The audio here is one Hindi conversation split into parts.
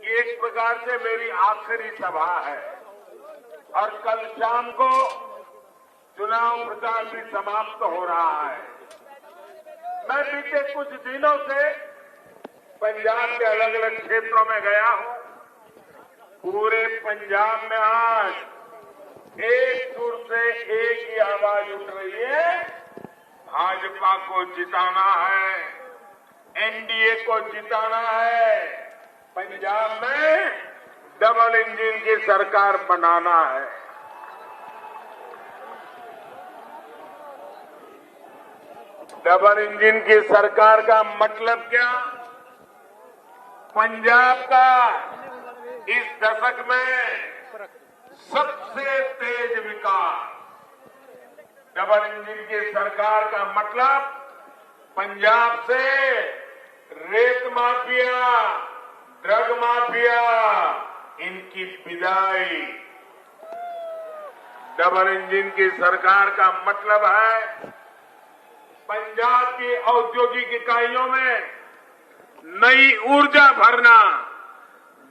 कि एक प्रकार से मेरी आखिरी सभा है और कल शाम को चुनाव प्रचार भी समाप्त हो रहा है। मैं बीते कुछ दिनों से पंजाब के अलग अलग क्षेत्रों में गया हूं। पूरे पंजाब में आज एक सुर से एक ही आवाज उठ रही है, भाजपा को जिताना है, एनडीए को जिताना है, पंजाब में डबल इंजन की सरकार बनाना है। डबल इंजन की सरकार का मतलब क्या? पंजाब का इस दशक में सबसे तेज विकास। डबल इंजन की सरकार का मतलब पंजाब से रेत माफिया, ड्रग माफिया, इनकी विदाई। डबल इंजन की सरकार का मतलब है पंजाब की औद्योगिक इकाइयों में नई ऊर्जा भरना।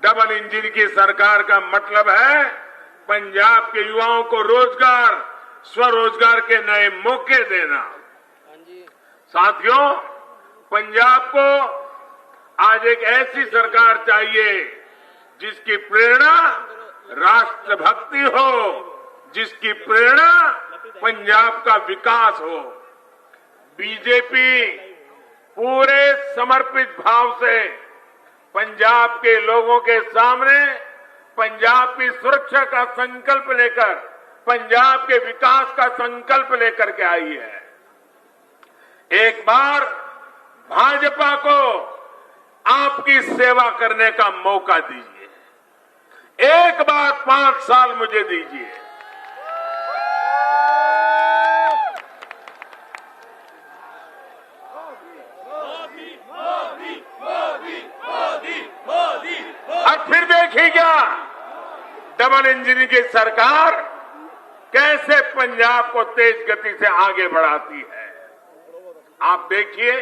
डबल इंजन की सरकार का मतलब है पंजाब के युवाओं को रोजगार, स्वरोजगार के नए मौके देना। साथियों, पंजाब को आज एक ऐसी सरकार चाहिए जिसकी प्रेरणा राष्ट्रभक्ति हो, जिसकी प्रेरणा पंजाब का विकास हो। बीजेपी पूरे समर्पित भाव से पंजाब के लोगों के सामने पंजाब की सुरक्षा का संकल्प लेकर, पंजाब के विकास का संकल्प लेकर के आई है। एक बार भाजपा को आपकी सेवा करने का मौका दीजिए। एक बार 5 साल मुझे दीजिए। अब फिर देखिएगा डबल इंजन की सरकार कैसे पंजाब को तेज गति से आगे बढ़ाती है। आप देखिए,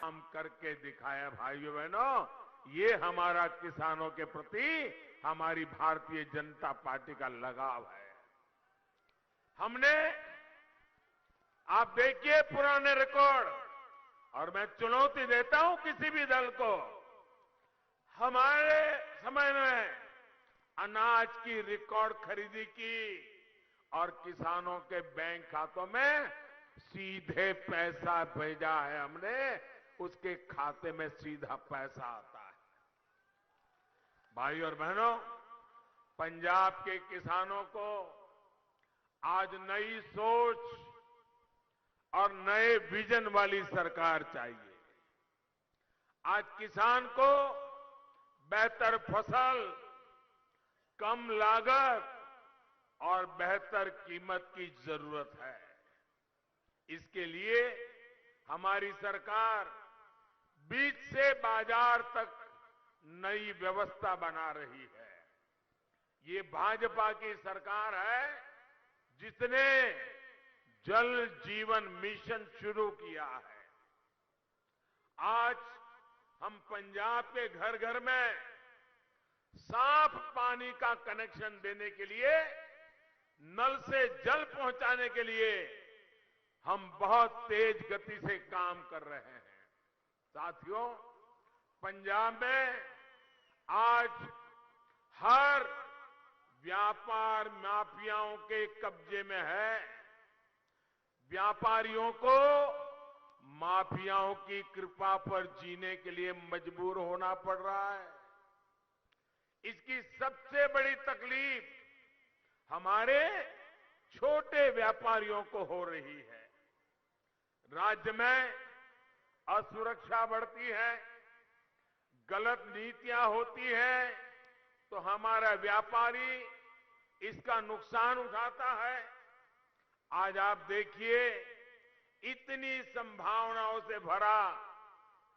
हम करके दिखाया भाइयों बहनों, ये हमारा किसानों के प्रति हमारी भारतीय जनता पार्टी का लगाव है। हमने, आप देखिए पुराने रिकॉर्ड, और मैं चुनौती देता हूं किसी भी दल को, हमारे समय में अनाज की रिकॉर्ड खरीदी की और किसानों के बैंक खातों में सीधे पैसा भेजा है हमने, उसके खाते में सीधा पैसा आता है। भाई और बहनों, पंजाब के किसानों को आज नई सोच और नए विजन वाली सरकार चाहिए। आज किसान को बेहतर फसल, कम लागत और बेहतर कीमत की जरूरत है। इसके लिए हमारी सरकार बीज से बाजार तक नई व्यवस्था बना रही है। ये भाजपा की सरकार है जिसने जल जीवन मिशन शुरू किया है। आज हम पंजाब के घर घर में साफ पानी का कनेक्शन देने के लिए, नल से जल पहुंचाने के लिए हम बहुत तेज गति से काम कर रहे हैं। साथियों, पंजाब में आज हर व्यापार माफियाओं के कब्जे में है। व्यापारियों को माफियाओं की कृपा पर जीने के लिए मजबूर होना पड़ रहा है। इसकी सबसे बड़ी तकलीफ हमारे छोटे व्यापारियों को हो रही है। राज्य में असुरक्षा बढ़ती है, गलत नीतियां होती है, तो हमारा व्यापारी इसका नुकसान उठाता है। आज आप देखिए, इतनी संभावनाओं से भरा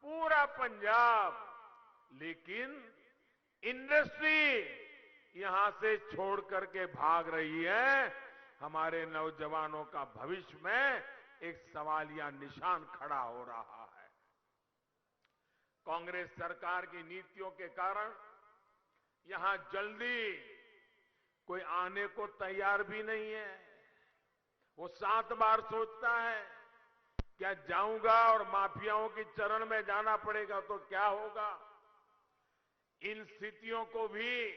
पूरा पंजाब, लेकिन इंडस्ट्री यहां से छोड़ करके भाग रही है। हमारे नौजवानों का भविष्य में एक सवालिया निशान खड़ा हो रहा है। कांग्रेस सरकार की नीतियों के कारण यहां जल्दी कोई आने को तैयार भी नहीं है। वो 7 बार सोचता है, क्या जाऊंगा और माफियाओं की चरण में जाना पड़ेगा तो क्या होगा। इन स्थितियों को भी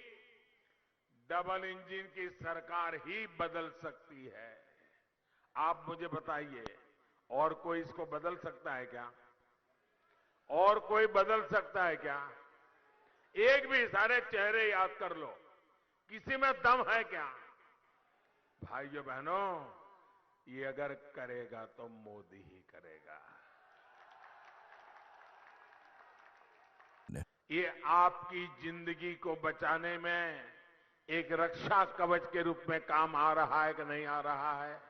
डबल इंजन की सरकार ही बदल सकती है। आप मुझे बताइए, और कोई इसको बदल सकता है क्या? और कोई बदल सकता है क्या? एक भी सारे चेहरे याद कर लो, किसी में दम है क्या? भाइयों बहनों, ये अगर करेगा तो मोदी ही करेगा। ये आपकी जिंदगी को बचाने में एक रक्षा कवच के रूप में काम आ रहा है कि नहीं आ रहा है?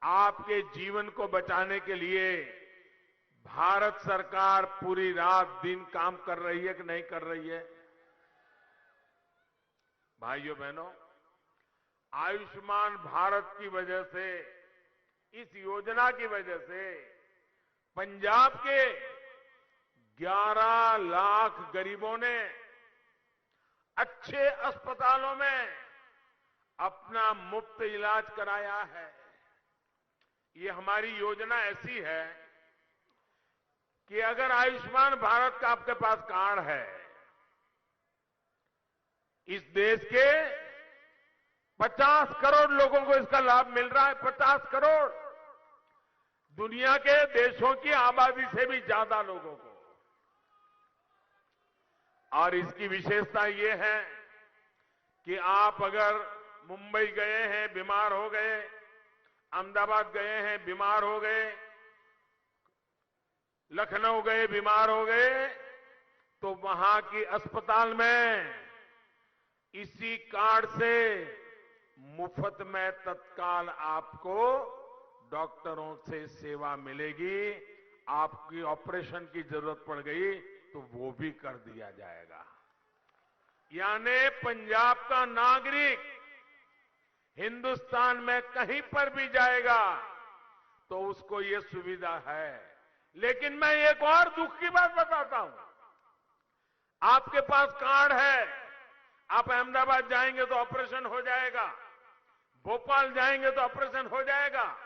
आपके जीवन को बचाने के लिए भारत सरकार पूरी रात दिन काम कर रही है कि नहीं कर रही है? भाइयों बहनों, आयुष्मान भारत की वजह से, इस योजना की वजह से पंजाब के 11 लाख गरीबों ने अच्छे अस्पतालों में अपना मुफ्त इलाज कराया है। ये हमारी योजना ऐसी है कि अगर आयुष्मान भारत का आपके पास कार्ड है, इस देश के 50 करोड़ लोगों को इसका लाभ मिल रहा है। 50 करोड़, दुनिया के देशों की आबादी से भी ज्यादा लोगों को। और इसकी विशेषता ये है कि आप अगर मुंबई गए हैं, बीमार हो गए, अहमदाबाद गए हैं, बीमार हो गए, लखनऊ गए, बीमार हो गए, तो वहां की अस्पताल में इसी कार्ड से मुफ्त में तत्काल आपको डॉक्टरों से सेवा मिलेगी। आपकी ऑपरेशन की जरूरत पड़ गई तो वो भी कर दिया जाएगा। यानी पंजाब का नागरिक हिंदुस्तान में कहीं पर भी जाएगा तो उसको ये सुविधा है। लेकिन मैं एक और दुख की बात बताता हूं। आपके पास कार्ड है, आप अहमदाबाद जाएंगे तो ऑपरेशन हो जाएगा, भोपाल जाएंगे तो ऑपरेशन हो जाएगा,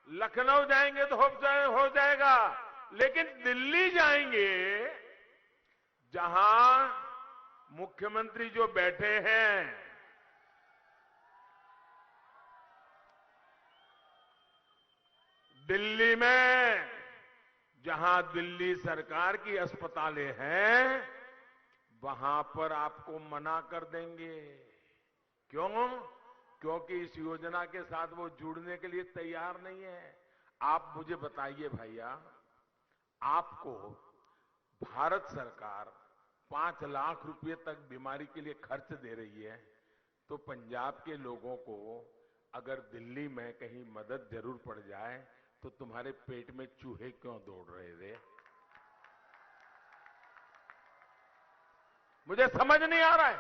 लखनऊ जाएंगे तो हो जाएगा, लेकिन दिल्ली जाएंगे जहां मुख्यमंत्री जो बैठे हैं, दिल्ली में जहां दिल्ली सरकार की अस्पतालें हैं, वहां पर आपको मना कर देंगे। क्यों? क्योंकि इस योजना के साथ वो जुड़ने के लिए तैयार नहीं है। आप मुझे बताइए भैया, आपको भारत सरकार 5 लाख रुपए तक बीमारी के लिए खर्च दे रही है, तो पंजाब के लोगों को अगर दिल्ली में कहीं मदद जरूर पड़ जाए तो तुम्हारे पेट में चूहे क्यों दौड़ रहे थे? मुझे समझ नहीं आ रहा है।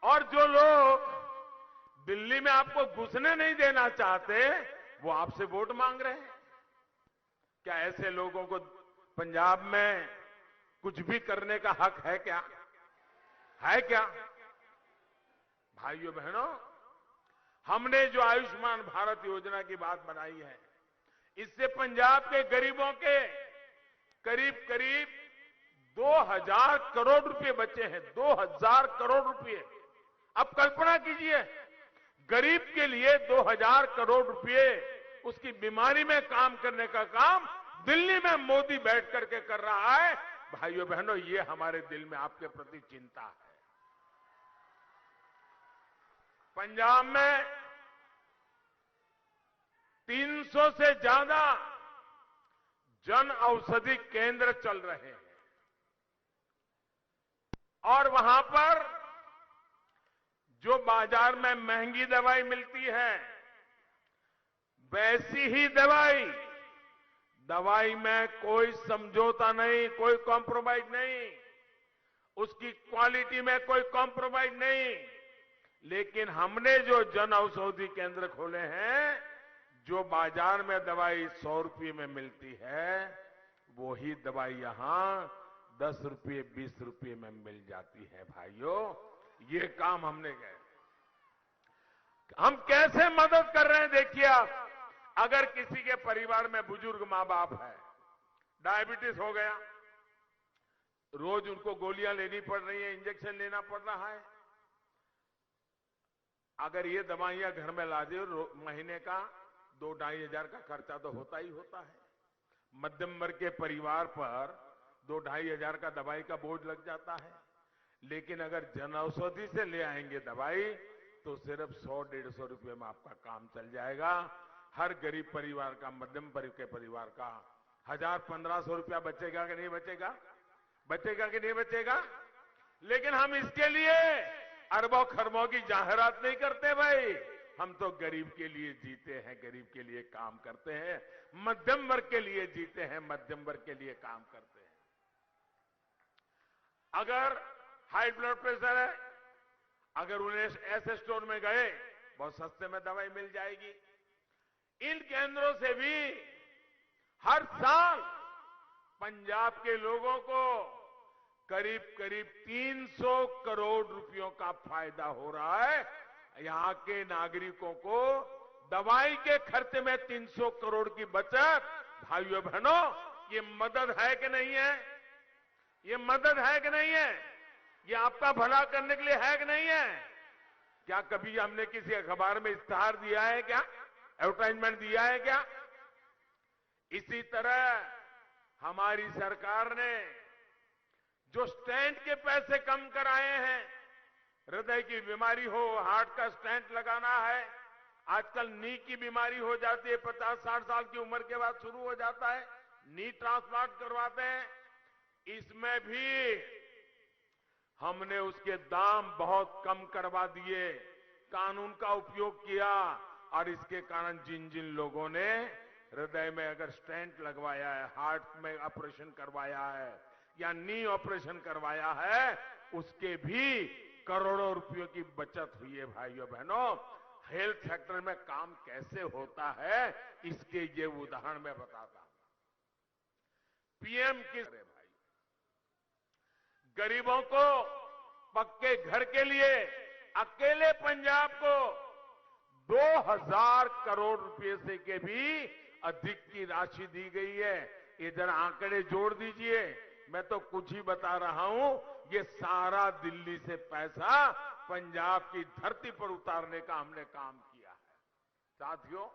और जो लोग दिल्ली में आपको घुसने नहीं देना चाहते, वो आपसे वोट मांग रहे हैं। क्या ऐसे लोगों को पंजाब में कुछ भी करने का हक है क्या? है क्या? भाइयों बहनों, हमने जो आयुष्मान भारत योजना की बात बनाई है, इससे पंजाब के गरीबों के करीब करीब 2000 करोड़ रुपए बचे हैं। 2000 करोड़ रुपए। अब कल्पना कीजिए, गरीब के लिए 2000 करोड़ रुपए उसकी बीमारी में काम करने का काम दिल्ली में मोदी बैठ करके कर रहा है। भाइयों बहनों, ये हमारे दिल में आपके प्रति चिंता है। पंजाब में 300 से ज्यादा जन औषधि केंद्र चल रहे हैं और वहां पर जो बाजार में महंगी दवाई मिलती है, वैसी ही दवाई में कोई समझौता नहीं, कोई कॉम्प्रोमाइज नहीं, उसकी क्वालिटी में कोई कॉम्प्रोमाइज नहीं। लेकिन हमने जो जन औषधि केंद्र खोले हैं, जो बाजार में दवाई 100 रुपये में मिलती है, वो ही दवाई यहां 10 रुपये 20 रुपये में मिल जाती है भाइयों। ये काम हमने किया। हम कैसे मदद कर रहे हैं देखिए आप। अगर किसी के परिवार में बुजुर्ग मां बाप है, डायबिटीज हो गया, रोज उनको गोलियां लेनी पड़ रही है, इंजेक्शन लेना पड़ रहा है, अगर ये दवाइयां घर में ला दे, महीने का 2-2.5 हजार का खर्चा तो होता ही होता है। मध्यम वर्ग के परिवार पर 2-2.5 हजार का दवाई का बोझ लग जाता है। लेकिन अगर जन औषधि से ले आएंगे दवाई तो सिर्फ 100-150 रुपये में आपका काम चल जाएगा। हर गरीब परिवार का, मध्यम वर्ग के परिवार का 1000-1500 रुपया बचेगा कि नहीं बचेगा? बचेगा कि नहीं बचेगा? लेकिन हम इसके लिए अरबों खरबों की जाहिरात नहीं करते भाई। हम तो गरीब के लिए जीते हैं, गरीब के लिए काम करते हैं, मध्यम वर्ग के लिए जीते हैं, मध्यम वर्ग के लिए काम करते हैं। अगर हाई ब्लड प्रेशर है, अगर उन्हें ऐसे स्टोर में गए, बहुत सस्ते में दवाई मिल जाएगी। इन केंद्रों से भी हर साल पंजाब के लोगों को करीब करीब 300 करोड़ रुपयों का फायदा हो रहा है। यहां के नागरिकों को दवाई के खर्चे में 300 करोड़ की बचत। भाइयों बहनों, ये मदद है कि नहीं है? ये मदद है कि नहीं है? ये आपका भला करने के लिए है कि नहीं है? क्या कभी हमने किसी अखबार में इश्तेहार दिया है क्या? एडवर्टाइजमेंट दिया है क्या? इसी तरह हमारी सरकार ने जो स्टेंट के पैसे कम कराए हैं, हृदय की बीमारी हो, हार्ट का स्टेंट लगाना है, आजकल नी की बीमारी हो जाती है, 50-60 साल की उम्र के बाद शुरू हो जाता है, नी ट्रांसप्लांट करवाते हैं, इसमें भी हमने उसके दाम बहुत कम करवा दिए, कानून का उपयोग किया। और इसके कारण जिन जिन लोगों ने हृदय में अगर स्टेंट लगवाया है, हार्ट में ऑपरेशन करवाया है या नी ऑपरेशन करवाया है, उसके भी करोड़ों रुपयों की बचत हुई है। भाइयों बहनों, हेल्थ सेक्टर में काम कैसे होता है, इसके ये उदाहरण मैं बताता हूं। पीएम किसान भाई, गरीबों को पक्के घर के लिए अकेले पंजाब को 2000 करोड़ रुपए से के भी अधिक की राशि दी गई है। ये जरा आंकड़े जोड़ दीजिए, मैं तो कुछ ही बता रहा हूं, ये सारा दिल्ली से पैसा पंजाब की धरती पर उतारने का हमने काम किया है। साथियों,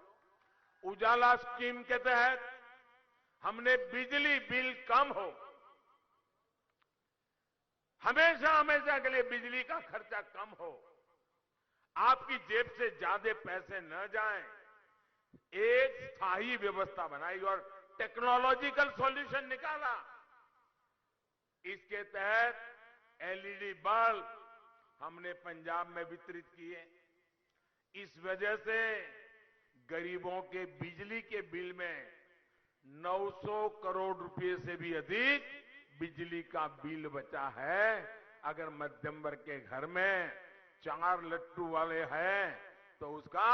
उजाला स्कीम के तहत हमने बिजली बिल कम हो, हमेशा हमेशा के लिए बिजली का खर्चा कम हो, आपकी जेब से ज्यादा पैसे न जाएं, एक स्थायी व्यवस्था बनाई और टेक्नोलॉजिकल सॉल्यूशन निकाला। इसके तहत एलईडी बल्ब हमने पंजाब में वितरित किए। इस वजह से गरीबों के बिजली के बिल में 900 करोड़ रुपए से भी अधिक बिजली का बिल बचा है। अगर मध्यम वर्ग के घर में 4 लट्टू वाले हैं तो उसका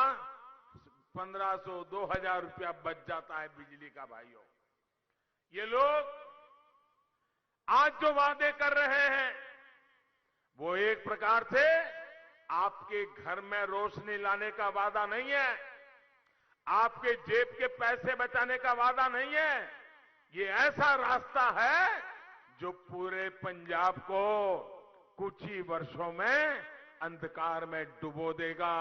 1500-2000 रुपया बच जाता है बिजली का। भाइयों, ये लोग आज जो वादे कर रहे हैं वो एक प्रकार से आपके घर में रोशनी लाने का वादा नहीं है, आपके जेब के पैसे बचाने का वादा नहीं है। ये ऐसा रास्ता है जो पूरे पंजाब को कुछ ही वर्षों में अंधकार में डुबो देगा।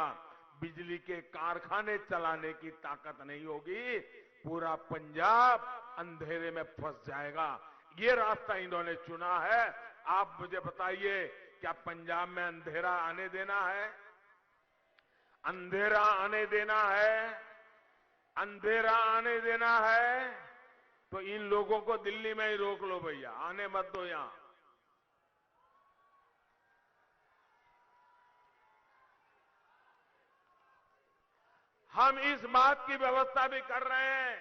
बिजली के कारखाने चलाने की ताकत नहीं होगी, पूरा पंजाब अंधेरे में फंस जाएगा। ये रास्ता इन्होंने चुना है। आप मुझे बताइए, क्या पंजाब में अंधेरा आने देना है? अंधेरा आने देना है? अंधेरा आने देना है तो इन लोगों को दिल्ली में ही रोक लो भैया, आने मत दो यहां। हम इस बात की व्यवस्था भी कर रहे हैं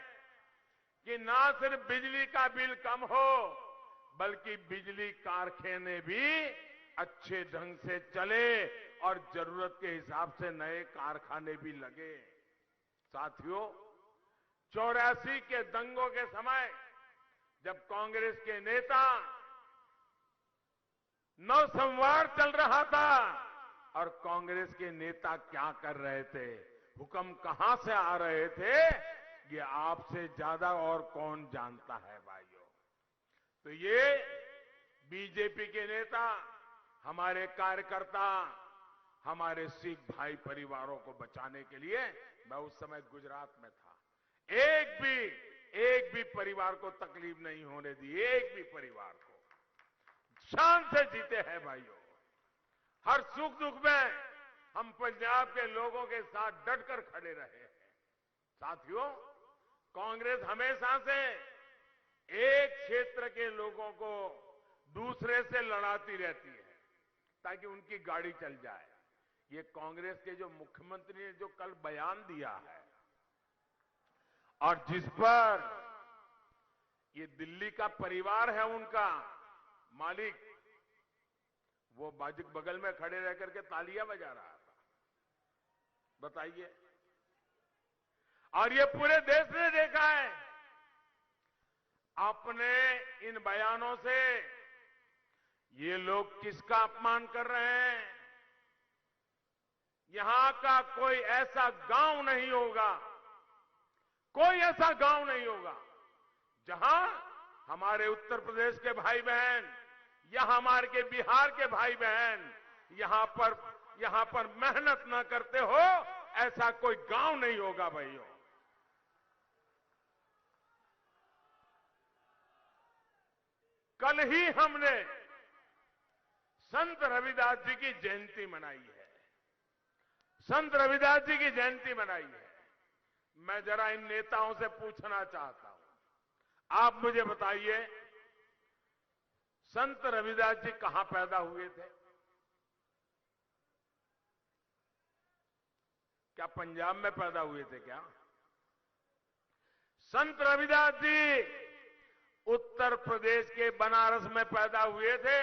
कि ना सिर्फ बिजली का बिल कम हो, बल्कि बिजली कारखाने भी अच्छे ढंग से चले और जरूरत के हिसाब से नए कारखाने भी लगे। साथियों, 84 के दंगों के समय जब कांग्रेस के नेता नौसंवार चल रहा था और कांग्रेस के नेता क्या कर रहे थे, हुक्म कहां से आ रहे थे, ये आपसे ज्यादा और कौन जानता है भाइयों। तो ये बीजेपी के नेता, हमारे कार्यकर्ता, हमारे सिख भाई परिवारों को बचाने के लिए, मैं उस समय गुजरात में था, एक भी परिवार को तकलीफ नहीं होने दी, एक भी परिवार को शान से जीते हैं भाइयों। हर सुख दुख में हम पंजाब के लोगों के साथ डटकर खड़े रहे हैं। साथियों, कांग्रेस हमेशा से एक क्षेत्र के लोगों को दूसरे से लड़ाती रहती है ताकि उनकी गाड़ी चल जाए। ये कांग्रेस के जो मुख्यमंत्री ने जो कल बयान दिया है और जिस पर ये दिल्ली का परिवार है उनका मालिक, वो बगल में खड़े रह करके तालियां बजा रहा था, बताइए। और ये पूरे देश ने देखा है। अपने इन बयानों से ये लोग किसका अपमान कर रहे हैं। यहां का कोई ऐसा गांव नहीं होगा, कोई ऐसा गांव नहीं होगा जहां हमारे उत्तर प्रदेश के भाई बहन या हमारे के बिहार के भाई बहन यहां पर मेहनत न करते हो, ऐसा कोई गांव नहीं होगा भाइयों। कल ही हमने संत रविदास जी की जयंती मनाई है, संत रविदास जी की जयंती मनाई है। मैं जरा इन नेताओं से पूछना चाहता हूं, आप मुझे बताइए, संत रविदास जी कहां पैदा हुए थे? क्या पंजाब में पैदा हुए थे क्या? संत रविदास जी उत्तर प्रदेश के बनारस में पैदा हुए थे,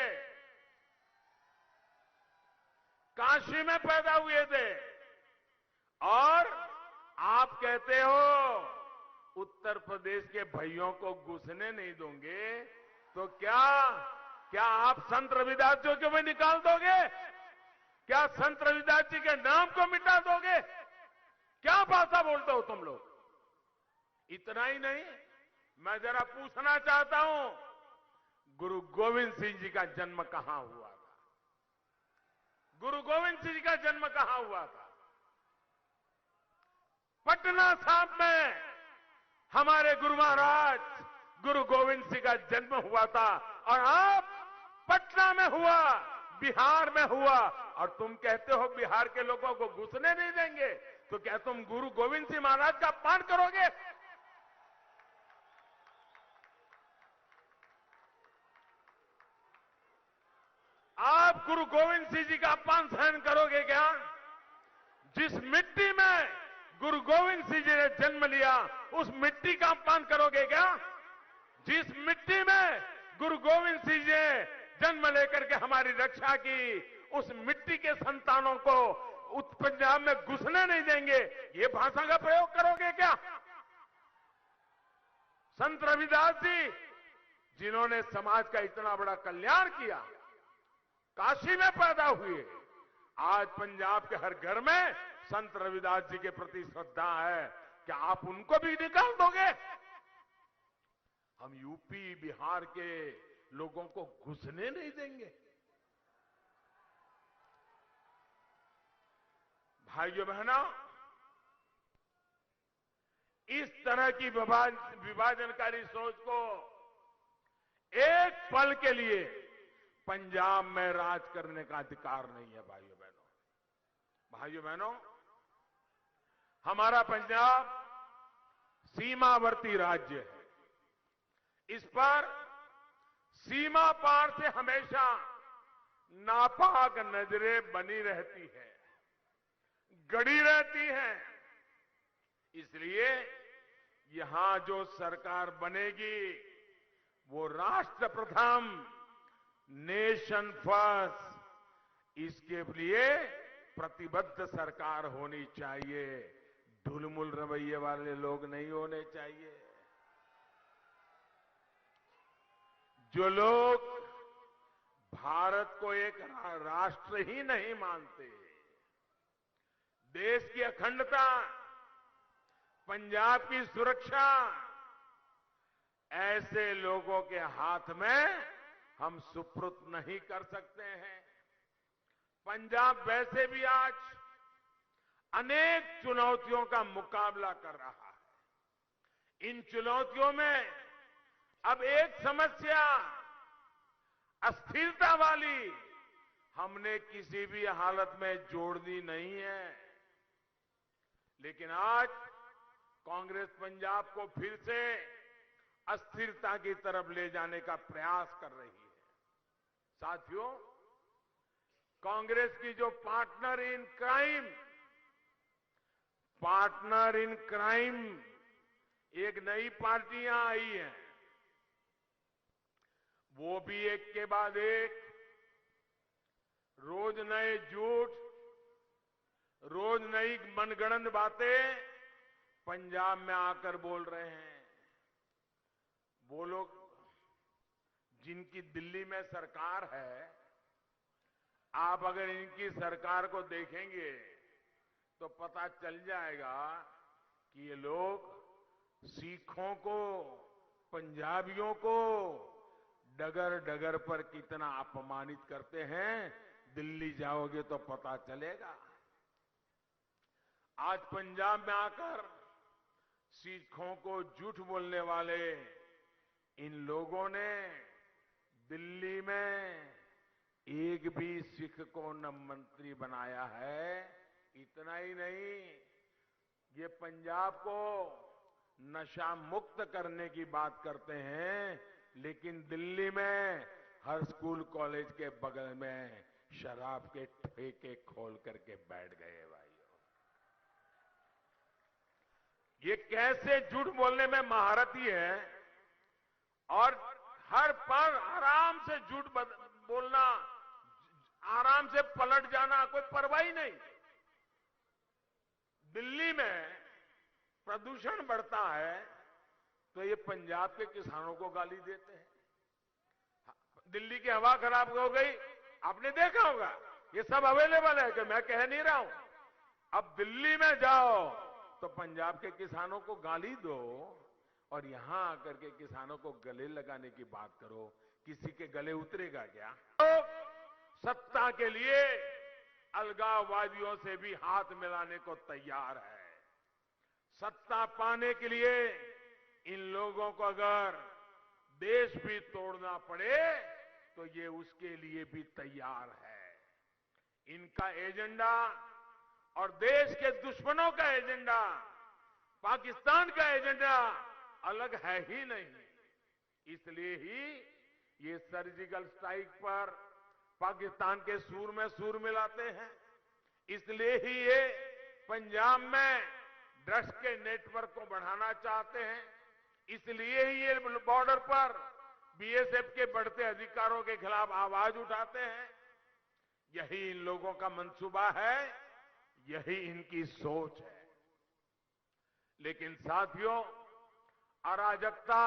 काशी में पैदा हुए थे। और आप कहते हो उत्तर प्रदेश के भाइयों को घुसने नहीं दोगे, तो क्या आप संत रविदास जी को भी निकाल दोगे? क्या संत रविदास जी के नाम को मिटा दोगे? क्या भाषा बोलते हो तुम लोग? इतना ही नहीं, मैं जरा पूछना चाहता हूं, गुरु गोविंद सिंह जी का जन्म कहां हुआ था? गुरु गोविंद सिंह जी का जन्म कहां हुआ था? पटना साहिब में हमारे गुरु महाराज गुरु गोविंद सिंह का जन्म हुआ था। और आप पटना में हुआ, बिहार में हुआ, और तुम कहते हो बिहार के लोगों को घुसने नहीं देंगे। तो क्या तुम गुरु गोविंद सिंह महाराज का अपमान करोगे? आप गुरु गोविंद सिंह जी का अपमान सहन करोगे क्या? जिस मिट्टी में गुरु गोविंद सिंह जी ने जन्म लिया, उस मिट्टी का अपमान करोगे क्या? जिस मिट्टी में गुरु गोविंद सिंह जी ने जन्म लेकर के हमारी रक्षा की, उस मिट्टी के संतानों को पंजाब में घुसने नहीं देंगे, ये भाषा का प्रयोग करोगे क्या? संत रविदास जी, जिन्होंने समाज का इतना बड़ा कल्याण किया, काशी में पैदा हुए, आज पंजाब के हर घर में संत रविदास जी के प्रति श्रद्धा है। क्या आप उनको भी निकाल दोगे? हम यूपी बिहार के लोगों को घुसने नहीं देंगे। भाइयों बहनों, इस तरह की विभाजनकारी सोच को एक पल के लिए पंजाब में राज करने का अधिकार नहीं है। भाइयों बहनों, हमारा पंजाब सीमावर्ती राज्य है। इस पर सीमा पार से हमेशा नापाक नजरें बनी रहती है, गड़ी रहती हैं। इसलिए यहां जो सरकार बनेगी वो राष्ट्र प्रथम, नेशन फर्स्ट, इसके लिए प्रतिबद्ध सरकार होनी चाहिए। ढुलमुल रवैये वाले लोग नहीं होने चाहिए। जो लोग भारत को एक राष्ट्र ही नहीं मानते। देश की अखंडता, पंजाब की सुरक्षा ऐसे लोगों के हाथ में हम सुपुर्द नहीं कर सकते हैं। पंजाब वैसे भी आज अनेक चुनौतियों का मुकाबला कर रहा है। इन चुनौतियों में अब एक समस्या अस्थिरता वाली हमने किसी भी हालत में जोड़नी नहीं है। लेकिन आज कांग्रेस पंजाब को फिर से अस्थिरता की तरफ ले जाने का प्रयास कर रही है। साथियों, कांग्रेस की जो पार्टनर इन क्राइम एक नई पार्टियां आई हैं, वो भी एक के बाद एक रोज नए झूठ, रोज नई मनगढ़ंत बातें पंजाब में आकर बोल रहे हैं। वो लोग जिनकी दिल्ली में सरकार है, आप अगर इनकी सरकार को देखेंगे तो पता चल जाएगा कि ये लोग सिखों को, पंजाबियों को डगर डगर पर कितना अपमानित करते हैं, दिल्ली जाओगे तो पता चलेगा। आज पंजाब में आकर सिखों को झूठ बोलने वाले इन लोगों ने दिल्ली में एक भी सिख को न मंत्री बनाया है। इतना ही नहीं, ये पंजाब को नशा मुक्त करने की बात करते हैं, लेकिन दिल्ली में हर स्कूल कॉलेज के बगल में शराब के ठेके खोल करके बैठ गए भाइयों। ये कैसे झूठ बोलने में महारथी है और हर पल आराम से झूठ बोलना, आराम से पलट जाना, कोई परवाह ही नहीं। दिल्ली में प्रदूषण बढ़ता है तो ये पंजाब के किसानों को गाली देते हैं। दिल्ली की हवा खराब हो गई, आपने देखा होगा, ये सब अवेलेबल है कि मैं कह नहीं रहा हूं। अब दिल्ली में जाओ तो पंजाब के किसानों को गाली दो और यहां आकर के किसानों को गले लगाने की बात करो, किसी के गले उतरेगा क्या? तो सत्ता के लिए अलगाववादियों से भी हाथ मिलाने को तैयार है। सत्ता पाने के लिए इन लोगों को अगर देश भी तोड़ना पड़े तो ये उसके लिए भी तैयार है। इनका एजेंडा और देश के दुश्मनों का एजेंडा, पाकिस्तान का एजेंडा अलग है ही नहीं। इसलिए ही ये सर्जिकल स्ट्राइक पर पाकिस्तान के सूर में सूर मिलाते हैं। इसलिए ही ये पंजाब में ड्रग्स के नेटवर्क को बढ़ाना चाहते हैं। इसलिए ही ये बॉर्डर पर बीएसएफ के बढ़ते अधिकारों के खिलाफ आवाज उठाते हैं। यही इन लोगों का मंसूबा है, यही इनकी सोच है। लेकिन साथियों, अराजकता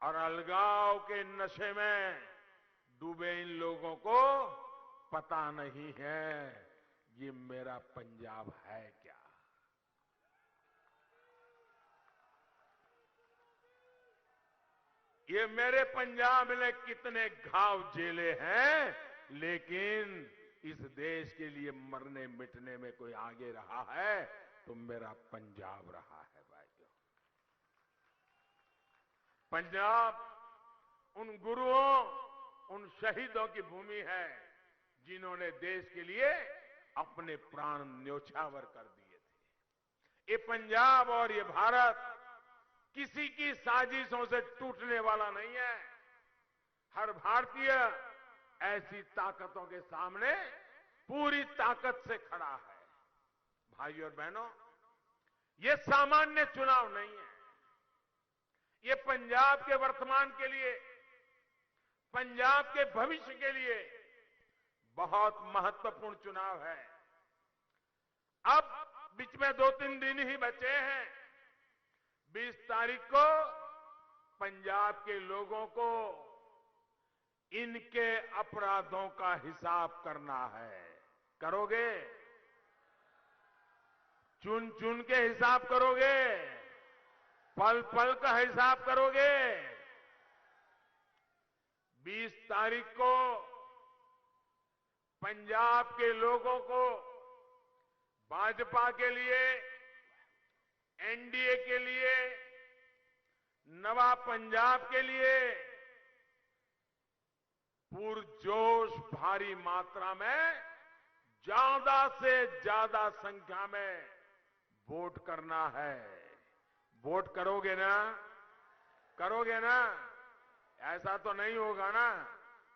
और अलगाव के नशे में डूबे इन लोगों को पता नहीं है ये मेरा पंजाब है क्या। ये मेरे पंजाब ने कितने घाव झेले हैं, लेकिन इस देश के लिए मरने मिटने में कोई आगे रहा है तो मेरा पंजाब रहा है भाइयों। पंजाब उन गुरुओं, उन शहीदों की भूमि है जिन्होंने देश के लिए अपने प्राण न्योछावर कर दिए थे। ये पंजाब और ये भारत किसी की साजिशों से टूटने वाला नहीं है। हर भारतीय ऐसी ताकतों के सामने पूरी ताकत से खड़ा है। भाइयों और बहनों, ये सामान्य चुनाव नहीं है। ये पंजाब के वर्तमान के लिए, पंजाब के भविष्य के लिए बहुत महत्वपूर्ण चुनाव है। अब बीच में 2-3 दिन ही बचे हैं। 20 तारीख को पंजाब के लोगों को इनके अपराधों का हिसाब करना है। करोगे? चुन चुन के हिसाब करोगे? पल पल का हिसाब करोगे? 20 तारीख को पंजाब के लोगों को भाजपा के लिए, एनडीए के लिए, नवा पंजाब के लिए पुरजोश भारी मात्रा में ज्यादा से ज्यादा संख्या में वोट करना है। वोट करोगे ना? करोगे ना? ऐसा तो नहीं होगा ना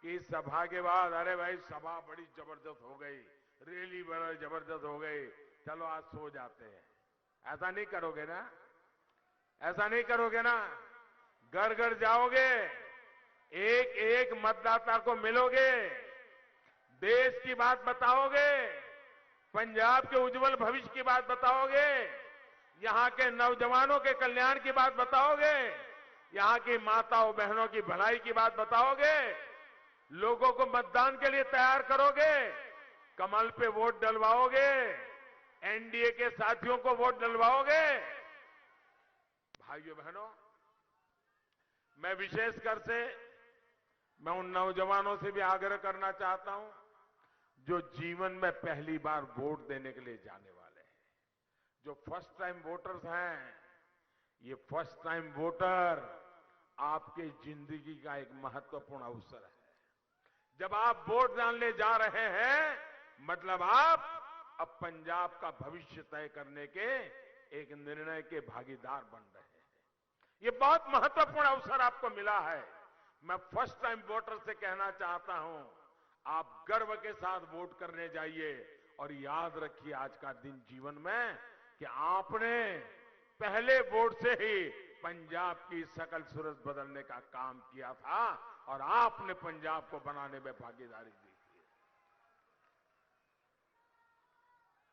कि इस सभा के बाद अरे भाई सभा बड़ी जबरदस्त हो गई, रैली बड़ी जबरदस्त हो गई, चलो आज सो जाते हैं। ऐसा नहीं करोगे ना? ऐसा नहीं करोगे ना? घर घर जाओगे, एक एक मतदाता को मिलोगे, देश की बात बताओगे, पंजाब के उज्जवल भविष्य की बात बताओगे, यहां के नौजवानों के कल्याण की बात बताओगे, यहां की माताओं बहनों की भलाई की बात बताओगे, लोगों को मतदान के लिए तैयार करोगे, कमल पे वोट डलवाओगे, एनडीए के साथियों को वोट डलवाओगे। भाइयों बहनों, मैं विशेषकर से मैं उन नौजवानों से भी आग्रह करना चाहता हूं जो जीवन में पहली बार वोट देने के लिए जाने वाले हैं, जो फर्स्ट टाइम वोटर्स हैं। ये फर्स्ट टाइम वोटर आपके जिंदगी का एक महत्वपूर्ण अवसर है। जब आप वोट डालने जा रहे हैं मतलब आप अब पंजाब का भविष्य तय करने के एक निर्णय के भागीदार बन रहे हैं। ये बहुत महत्वपूर्ण अवसर आपको मिला है। मैं फर्स्ट टाइम वोटर से कहना चाहता हूं, आप गर्व के साथ वोट करने जाइए और याद रखिए आज का दिन जीवन में कि आपने पहले वोट से ही पंजाब की सकल सूरत बदलने का काम किया था और आपने पंजाब को बनाने में भागीदारी दी थी।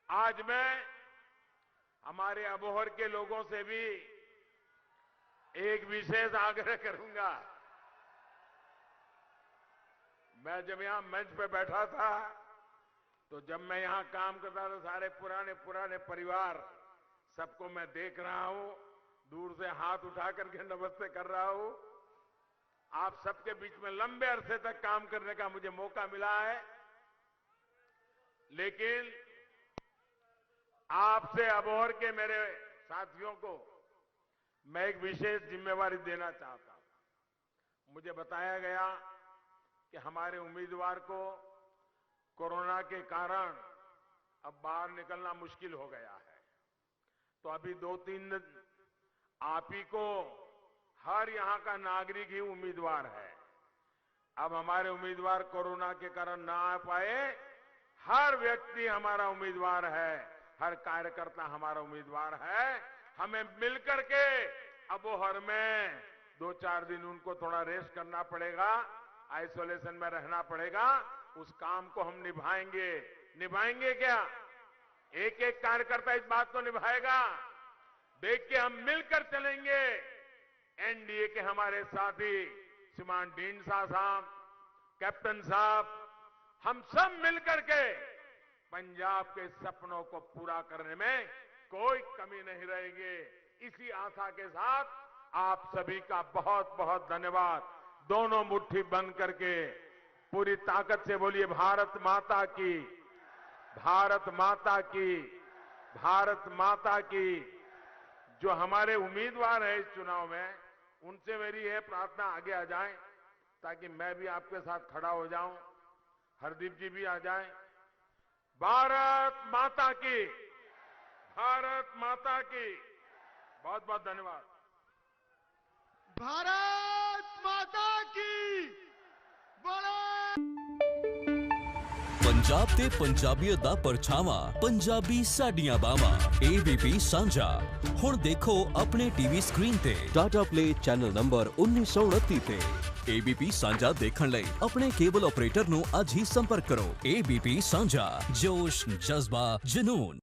आज मैं हमारे अबोहर के लोगों से भी एक विशेष आग्रह करूंगा। मैं जब यहां मंच पे बैठा था तो जब मैं यहां काम करता था सारे पुराने परिवार सबको मैं देख रहा हूं, दूर से हाथ उठा करके नमस्ते कर रहा हूं। आप सबके बीच में लंबे अरसे तक काम करने का मुझे मौका मिला है, लेकिन आपसे अबोहर के मेरे साथियों को मैं एक विशेष जिम्मेवारी देना चाहता हूं। मुझे बताया गया कि हमारे उम्मीदवार को कोरोना के कारण अब बाहर निकलना मुश्किल हो गया है, तो अभी 2-3 दिन आप ही को हर यहां का नागरिक ही उम्मीदवार है। अब हमारे उम्मीदवार कोरोना के कारण ना आ पाए, हर व्यक्ति हमारा उम्मीदवार है, हर कार्यकर्ता हमारा उम्मीदवार है। हमें मिलकर के अबोहर में 2-4 दिन उनको थोड़ा रेस्ट करना पड़ेगा, आइसोलेशन में रहना पड़ेगा। उस काम को हम निभाएंगे। निभाएंगे क्या? एक एक कार्यकर्ता इस बात को निभाएगा। देख के हम मिलकर चलेंगे। एनडीए के हमारे साथी श्रीमान ढींडसा साहब, कैप्टन साहब, हम सब मिलकर के पंजाब के सपनों को पूरा करने में कोई कमी नहीं रहेगी। इसी आशा के साथ आप सभी का बहुत बहुत धन्यवाद। दोनों मुट्ठी बंद करके पूरी ताकत से बोलिए भारत माता की, भारत माता की, भारत माता की। जो हमारे उम्मीदवार हैं इस चुनाव में, उनसे मेरी यह प्रार्थना आगे आ जाए ताकि मैं भी आपके साथ खड़ा हो जाऊं, हरदीप जी भी आ जाएं। भारत माता की, भारत माता की। बहुत बहुत धन्यवाद। भारत माता की बोलो। पंजाब ते पंजाबीयत दा परछावां, पंजाबी साडियां बावां। ABP सांझा हुण देखो अपने टीवी स्क्रीन ते टाटा प्ले चैनल नंबर 1929 ते। ABP सांझा देखण लई अपने केबल ऑपरेटर नूं अज ही संपर्क करो। ABP सांझा, जोश, जज्बा, जुनून।